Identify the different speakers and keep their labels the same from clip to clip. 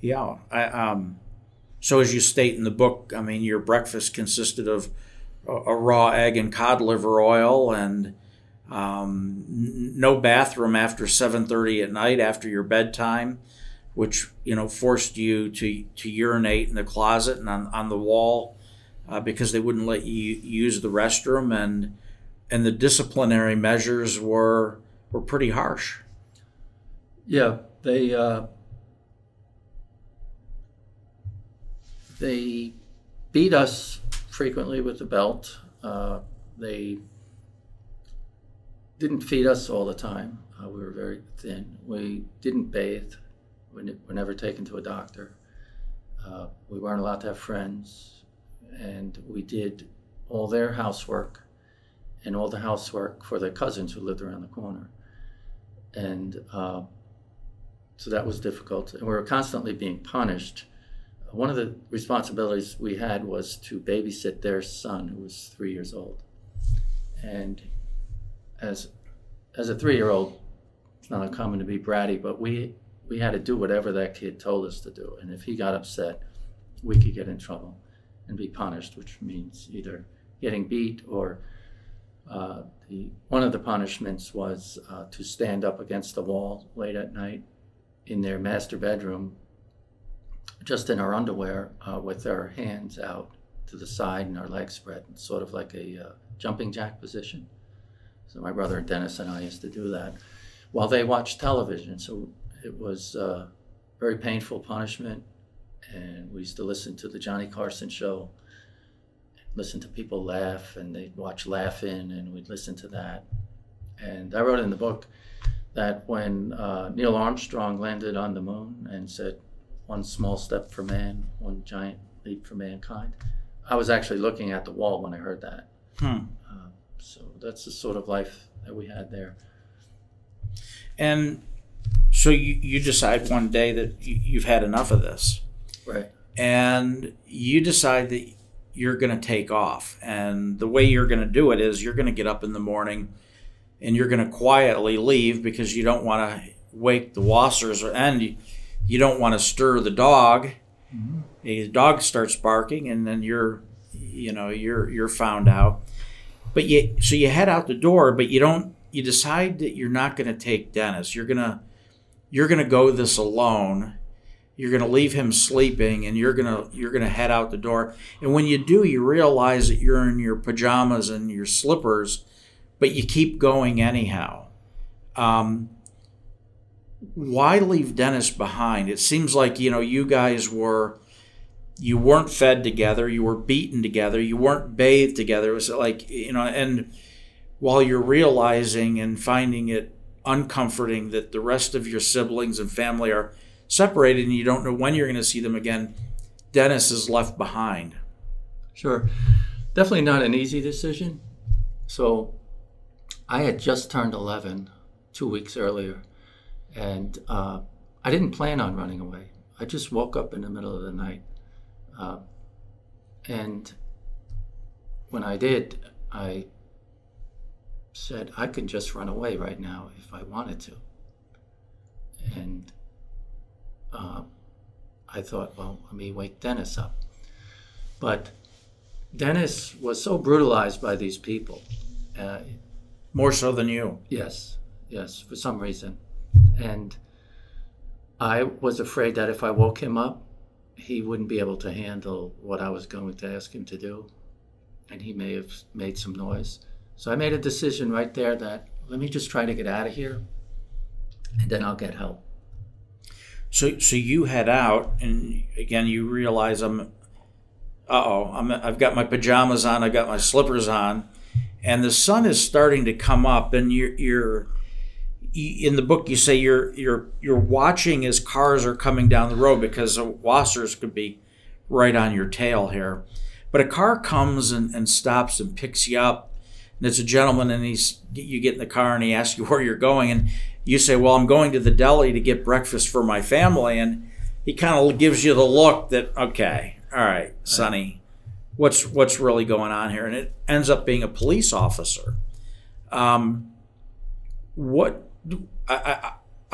Speaker 1: Yeah. So as you state in the book, I mean, your breakfast consisted of a raw egg and cod liver oil, and no bathroom after 7:30 at night after your bedtime, which forced you to urinate in the closet and on the wall because they wouldn't let you use the restroom, and the disciplinary measures were pretty harsh.
Speaker 2: Yeah, they beat us frequently with the belt. They didn't feed us all the time. We were very thin. We didn't bathe. We were never taken to a doctor. We weren't allowed to have friends. And we did all their housework and all the housework for their cousins who lived around the corner. And so that was difficult. And we were constantly being punished. One of the responsibilities we had was to babysit their son, who was 3 years old. And as a 3-year-old, it's not uncommon to be bratty, but we had to do whatever that kid told us to do. And if he got upset, we could get in trouble and be punished, which means either getting beat or one of the punishments was to stand up against the wall late at night in their master bedroom, just in our underwear, with our hands out to the side and our legs spread, sort of like a jumping jack position. So my brother Dennis and I used to do that while they watched television. So it was very painful punishment, and we used to listen to the Johnny Carson show, listen to people laugh, and they'd watch Laugh-In, and we'd listen to that. And I wrote in the book that when Neil Armstrong landed on the moon and said, "One small step for man, one giant leap for mankind," I was actually looking at the wall when I heard that. So that's the sort of life that we had there.
Speaker 1: And so you decide one day that you've had enough of this.
Speaker 2: Right.
Speaker 1: And you decide that you're going to take off. And the way you're going to do it is you're going to get up in the morning and you're going to quietly leave because you don't want to wake the Wassers, and you don't want to stir the dog. Mm-hmm. The dog starts barking, and then you're found out. But so you head out the door, but you decide that you're not going to take Dennis. You're going to go this alone. You're going to leave him sleeping, and you're going to head out the door. And when you do, you realize that you're in your pajamas and your slippers, but you keep going anyhow. Why leave Dennis behind? It seems like, you guys you weren't fed together, you were beaten together, you weren't bathed together. It was like, and while you're realizing and finding it uncomforting that the rest of your siblings and family are separated and you don't know when you're going to see them again, Dennis is left behind.
Speaker 2: Sure. Definitely not an easy decision. So I had just turned 11 2 weeks earlier. And I didn't plan on running away. I just woke up in the middle of the night. And when I did, I said, I could just run away right now if I wanted to. And I thought, well, let me wake Dennis up. But Dennis was so brutalized by these people.
Speaker 1: More so than you.
Speaker 2: Yes, for some reason. And I was afraid that if I woke him up, he wouldn't be able to handle what I was going to ask him to do, and he may have made some noise. So I made a decision right there that let me just try to get out of here, and then I'll get help.
Speaker 1: So you head out, and again you realize I've got my pajamas on, I've got my slippers on, and the sun is starting to come up, and you're in the book you say you're watching as cars are coming down the road because the Wassers could be right on your tail here. But a car comes and stops and picks you up, and it's a gentleman, and you get in the car and he asks you where you're going, and you say, well, I'm going to the deli to get breakfast for my family, and he kind of gives you the look that, okay, all right, Sonny, what's really going on here? And it ends up being a police officer. I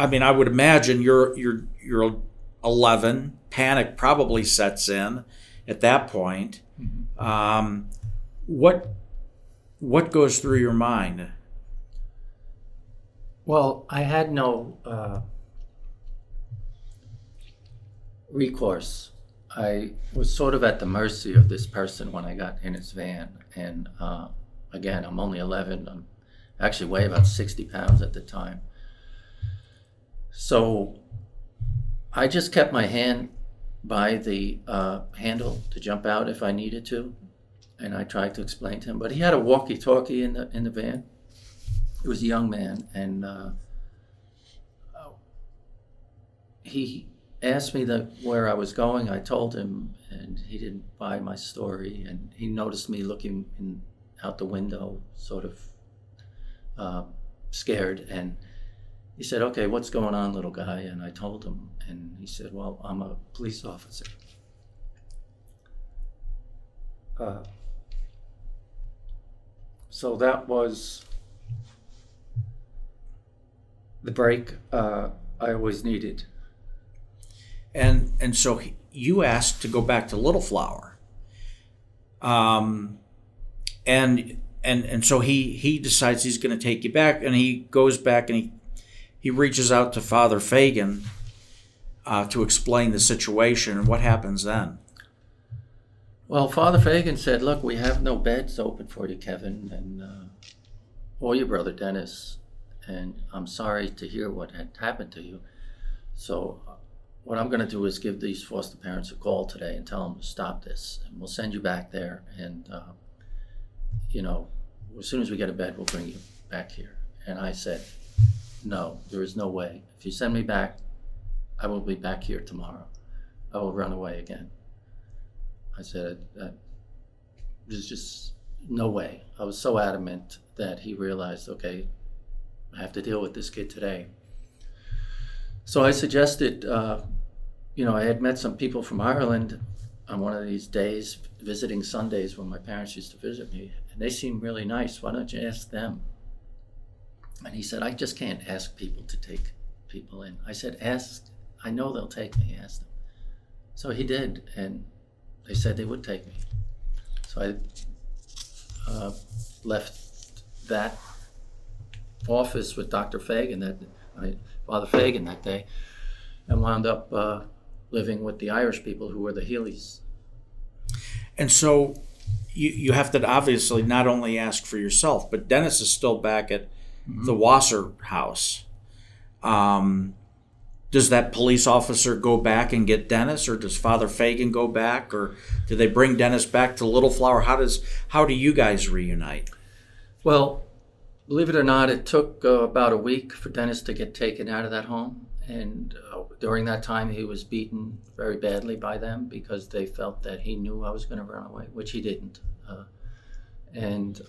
Speaker 1: mean, I would imagine you're 11. Panic probably sets in at that point. Mm-hmm. What goes through your mind?
Speaker 2: Well, I had no recourse. I was sort of at the mercy of this person when I got in his van. And again, I'm only 11. I'm actually weigh about 60 pounds at the time. So I just kept my hand by the handle to jump out if I needed to. And I tried to explain to him, but he had a walkie-talkie in the van. He was a young man, and he asked me where I was going. I told him, and he didn't buy my story. And he noticed me looking out the window, sort of scared. And he said, "Okay, what's going on, little guy?" And I told him, and he said, "Well, I'm a police officer." So that was the break I always needed.
Speaker 1: And so you asked to go back to Little Flower, and so he decides he's going to take you back, and he goes back and he reaches out to Father Fagan to explain the situation. And what happens then?
Speaker 2: Well, Father Fagan said, "Look, we have no beds open for you, Kevin, and or your brother Dennis, and I'm sorry to hear what had happened to you. So what I'm going to do is give these foster parents a call today and tell them to stop this, and we'll send you back there. And as soon as we get a bed, we'll bring you back here." And I said, "No, there is no way. If you send me back, I will be back here tomorrow. I will run away again." I said, there's just no way. I was so adamant that he realized, okay, I have to deal with this kid today. So I suggested, I had met some people from Ireland on one of these days, visiting Sundays when my parents used to visit me, and they seemed really nice. Why don't you ask them? And he said, "I just can't ask people to take people in." I said, "Ask. I know they'll take me. Ask them." So he did, and they said they would take me. So I left that office with Dr. Fagan, Father Fagan that day, and wound up living with the Irish people who were the Healys.
Speaker 1: And so you have to obviously not only ask for yourself, but Dennis is still back at the Wasser house. Does that police officer go back and get Dennis, or does Father Fagan go back, or do they bring Dennis back to Little Flower? How do you guys reunite?
Speaker 2: Well, believe it or not, it took about a week for Dennis to get taken out of that home. And during that time, he was beaten very badly by them because they felt that he knew I was going to run away, which he didn't. And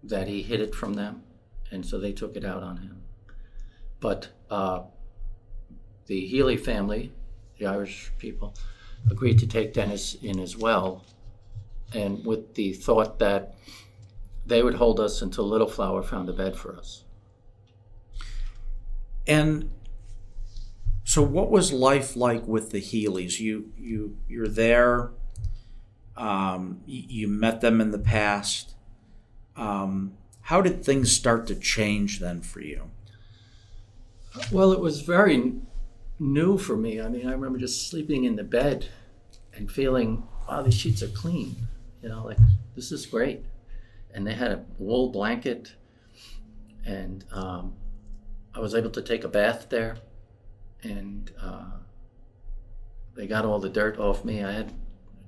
Speaker 2: that he hid it from them. And so they took it out on him. But the Healy family, the Irish people, agreed to take Dennis in as well, and with the thought that they would hold us until Little Flower found a bed for us.
Speaker 1: And so what was life like with the Healys? You're there, you met them in the past. How did things start to change then for you?
Speaker 2: Well, it was very new for me. I mean, I remember just sleeping in the bed and feeling, wow, these sheets are clean. Like, this is great. And they had a wool blanket, and I was able to take a bath there, and they got all the dirt off me. I had a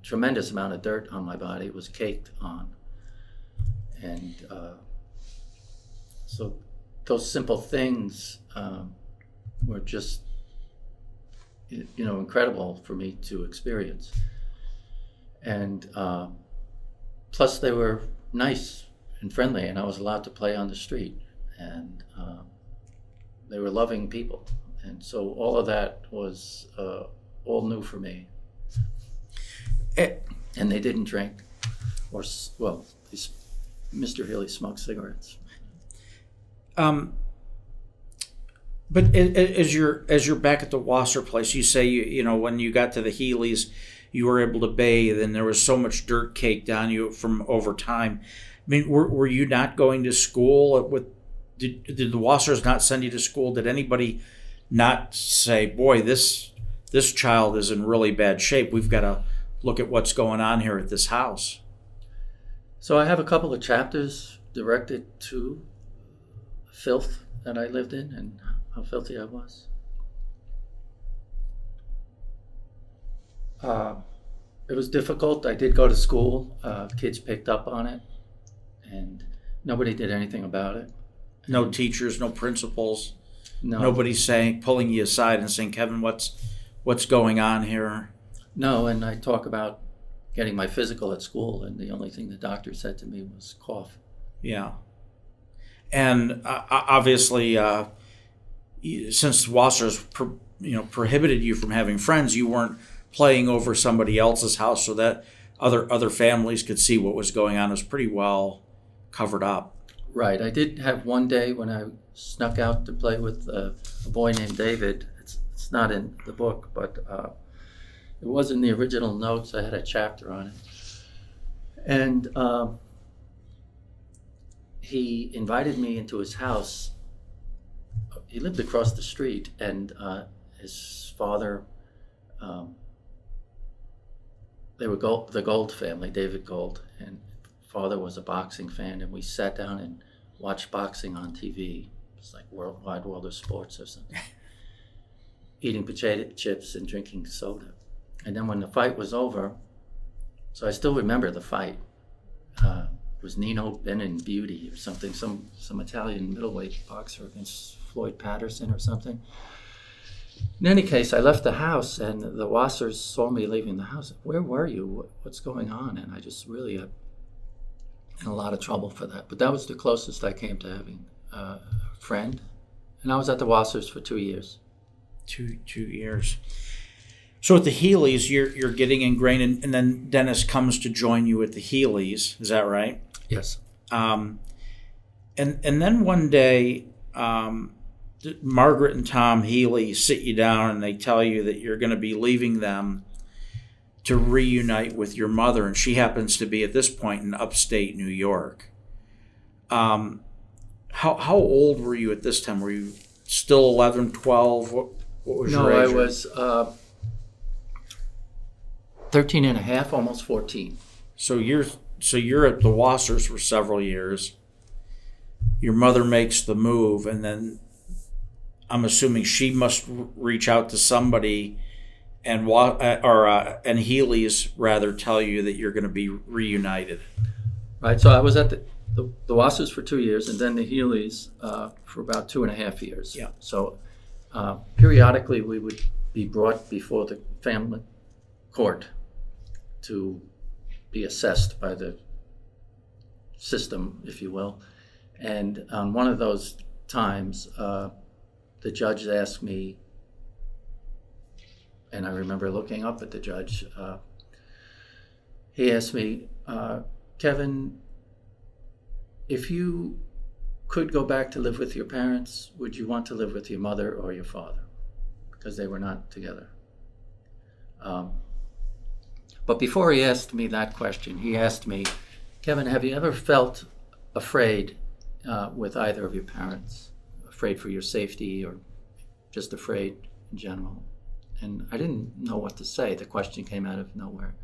Speaker 2: tremendous amount of dirt on my body. It was caked on. And so those simple things were just, incredible for me to experience. And plus they were nice and friendly, and I was allowed to play on the street, and they were loving people. And so all of that was all new for me. And they didn't drink, Mr. Healy smoked cigarettes.
Speaker 1: But as you're back at the Wasser place, you say you know when you got to the Healy's, you were able to bathe, and there was so much dirt caked on you from over time. I mean, were you not going to school? Did the Wassers not send you to school? Did anybody not say, "Boy, this child is in really bad shape. We've got to look at what's going on here at this house"?
Speaker 2: So I have a couple of chapters directed to filth that I lived in and how filthy I was. It was difficult. I did go to school. Kids picked up on it, and nobody did anything about it.
Speaker 1: No teachers, no principals,
Speaker 2: No,
Speaker 1: nobody pulling you aside and saying, "Kevin, what's going on here?"
Speaker 2: no. And I talk about getting my physical at school, and the only thing the doctor said to me was cough.
Speaker 1: Yeah. And obviously, since Wasser's prohibited you from having friends, you weren't playing over somebody else's house, so that other families could see what was going on. It was pretty well covered up.
Speaker 2: Right. I did have one day when I snuck out to play with a boy named David. It's not in the book, but it was in the original notes. I had a chapter on it. And he invited me into his house. He lived across the street, and his father, they were the Gold family, David Gold, and father was a boxing fan, and we sat down and watched boxing on TV. It's like Wide World of Sports or something. Eating potato chips and drinking soda. And then when the fight was over, so I still remember the fight. It was Nino Beninbeauty or something, some Italian middleweight boxer against Floyd Patterson or something. In any case, I left the house, and the Wassers saw me leaving the house. "Where were you? What's going on?" And I just really in a lot of trouble for that. But that was the closest I came to having a friend. And I was at the Wassers for 2 years.
Speaker 1: 2 years. So at the Healy's, you're getting ingrained, and then Dennis comes to join you at the Healy's. Is that right?
Speaker 2: Yes.
Speaker 1: And then one day, Margaret and Tom Healy sit you down and they tell you that you're going to be leaving them to reunite with your mother, and she happens to be at this point in upstate New York. How old were you at this time? Were you still 11, 12? What was your age?
Speaker 2: No, I was 13 and a half, almost 14.
Speaker 1: So you're at the Wassers for several years. Your mother makes the move, and then I'm assuming she must reach out to somebody, and Healy's rather tell you that you're going to be reunited.
Speaker 2: Right. So I was at the Wassers for 2 years, and then the Healy's for about 2.5 years.
Speaker 1: Yeah.
Speaker 2: So periodically we would be brought before the family court to be assessed by the system, if you will. And on one of those times, the judge asked me, and I remember looking up at the judge, he asked me, "Kevin, if you could go back to live with your parents, would you want to live with your mother or your father?" Because they were not together. But before he asked me that question, he asked me, "Kevin, have you ever felt afraid with either of your parents? Afraid for your safety or just afraid in general?" And I didn't know what to say. The question came out of nowhere.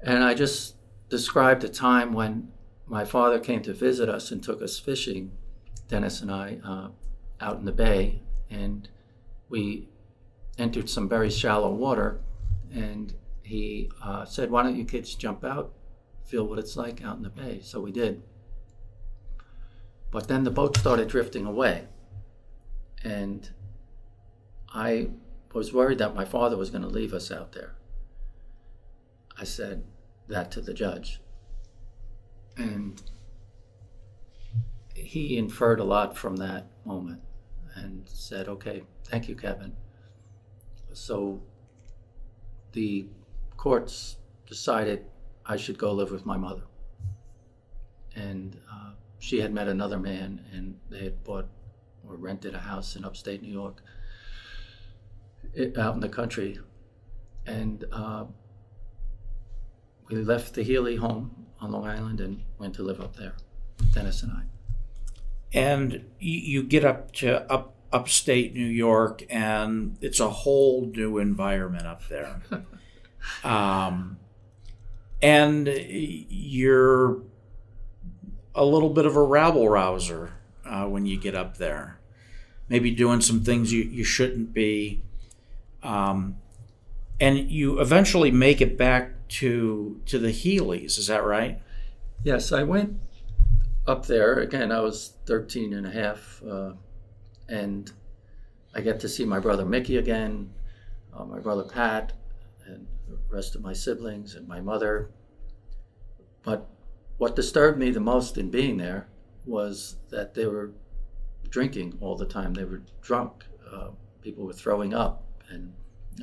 Speaker 2: And I just described a time when my father came to visit us and took us fishing, Dennis and I, out in the bay. And we entered some very shallow water. And he said, "Why don't you kids jump out, feel what it's like out in the bay?" So we did. But then the boat started drifting away. And I was worried that my father was going to leave us out there. I said that to the judge. And he inferred a lot from that moment and said, "Okay, thank you, Kevin." So the courts decided I should go live with my mother. And she had met another man, and they had bought or rented a house in upstate New York, out in the country. And we left the Healy home on Long Island and went to live up there, Dennis and I.
Speaker 1: And you get up to upstate New York, and it's a whole new environment up there. And you're a little bit of a rabble-rouser when you get up there. Maybe doing some things you shouldn't be. And you eventually make it back to the Healys, is that right?
Speaker 2: Yes, I went up there. Again, I was 13 and a half, and I get to see my brother Mickey again, my brother Pat, and the rest of my siblings and my mother. But what disturbed me the most in being there was that they were drinking all the time. They were drunk. People were throwing up. And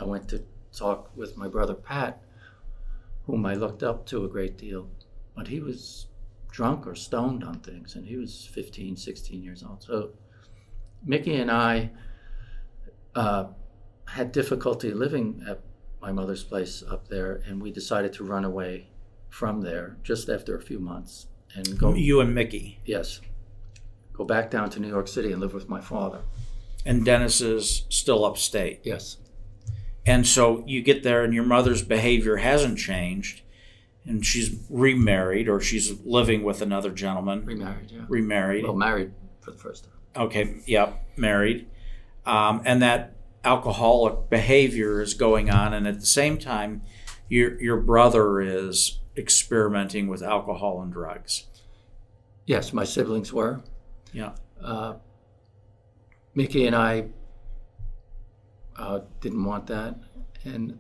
Speaker 2: I went to talk with my brother Pat, whom I looked up to a great deal. But he was drunk or stoned on things, and he was 15, 16 years old. So Mickey and I had difficulty living at my mother's place up there, and we decided to run away from there just after a few months and go.
Speaker 1: You and Mickey?
Speaker 2: Yes. Go back down to New York City and live with my father.
Speaker 1: And Dennis is still upstate?
Speaker 2: Yes.
Speaker 1: And so you get there and your mother's behavior hasn't changed, and she's remarried, or she's living with another gentleman.
Speaker 2: Remarried, yeah.
Speaker 1: Remarried.
Speaker 2: Well, married for the first time.
Speaker 1: Okay, yeah, married. And that alcoholic behavior is going on, and at the same time, your brother is experimenting with alcohol and drugs.
Speaker 2: Yes, my siblings were.
Speaker 1: Yeah.
Speaker 2: Mickey and I didn't want that. And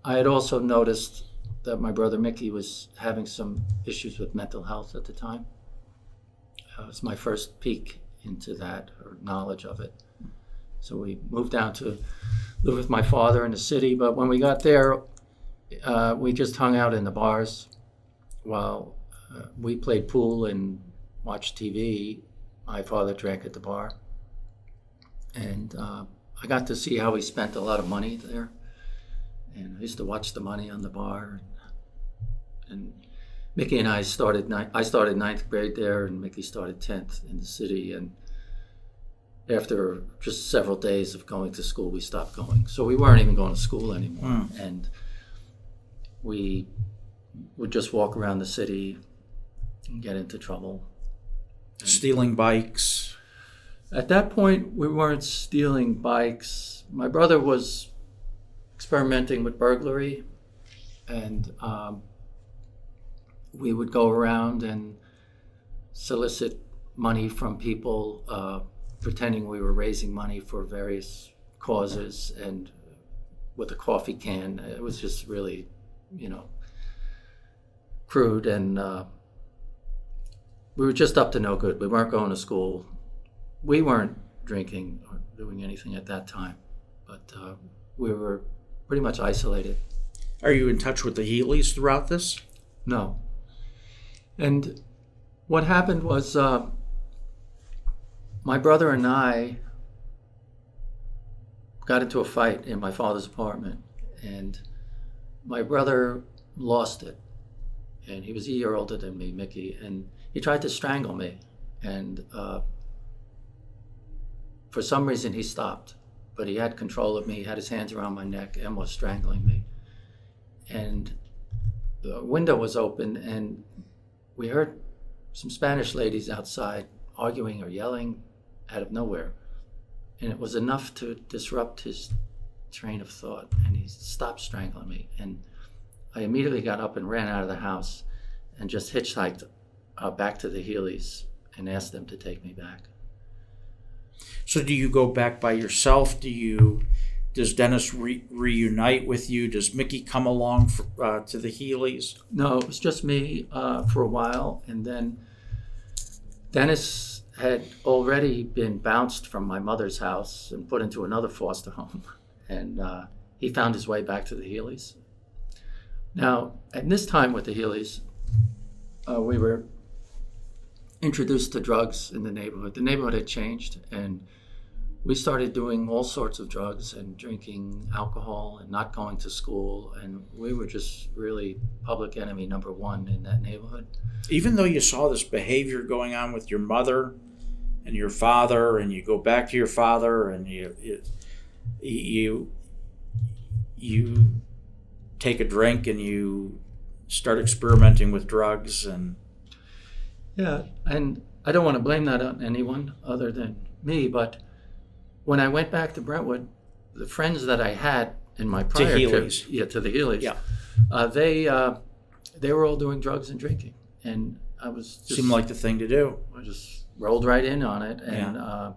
Speaker 2: I had also noticed that my brother Mickey was having some issues with mental health at the time. It was my first peek into that, or knowledge of it. So we moved down to live with my father in the city. But when we got there, we just hung out in the bars while we played pool and watched TV. My father drank at the bar. And I got to see how he spent a lot of money there. And I used to watch the money on the bar. And Mickey and I started, I started 9th grade there, and Mickey started 10th in the city. And after just several days of going to school, we stopped going. So we weren't even going to school anymore. And we would just walk around the city and get into trouble.
Speaker 1: Stealing bikes.
Speaker 2: At that point, we weren't stealing bikes. My brother was experimenting with burglary, and we would go around and solicit money from people, pretending we were raising money for various causes, and with a coffee can. It was just really, crude, and we were just up to no good. We weren't going to school. We weren't drinking or doing anything at that time, but we were pretty much isolated.
Speaker 1: Are you in touch with the Healys throughout this?
Speaker 2: No. And what happened was my brother and I got into a fight in my father's apartment, and my brother lost it. And he was a year older than me, Mickey, and he tried to strangle me. And for some reason, he stopped. But he had control of me, he had his hands around my neck and was strangling me. And the window was open, and we heard some Spanish ladies outside arguing or yelling out of nowhere. And it was enough to disrupt his train of thought, and he stopped strangling me. And I immediately got up and ran out of the house and just hitchhiked back to the Healys and asked them to take me back.
Speaker 1: So do you go back by yourself? Does Dennis reunite with you? Does Mickey come along to the Healys?
Speaker 2: No, it was just me for a while, and then Dennis had already been bounced from my mother's house and put into another foster home, and he found his way back to the Healys. Now, at this time with the Healys, we were introduced to drugs in the neighborhood. The neighborhood had changed, and we started doing all sorts of drugs and drinking alcohol and not going to school, and we were just really public enemy number one in that neighborhood.
Speaker 1: Even though you saw this behavior going on with your mother and your father, and you go back to your father, and you take a drink and you start experimenting with drugs, and
Speaker 2: yeah, and I don't want to blame that on anyone other than me, but when I went back to Brentwood, the friends that I had in my prior
Speaker 1: Healy's.
Speaker 2: to the Healy's, they were all doing drugs and drinking, and I was just,
Speaker 1: seemed like the thing to do.
Speaker 2: I just rolled right in on it, and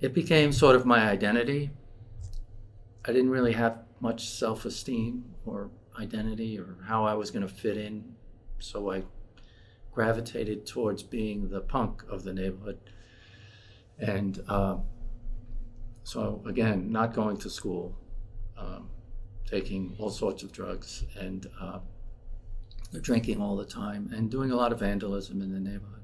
Speaker 2: it became sort of my identity. I didn't really have much self-esteem or identity or how I was going to fit in, so I gravitated towards being the punk of the neighborhood. And so again, not going to school, taking all sorts of drugs, and drinking all the time, and doing a lot of vandalism in the neighborhood.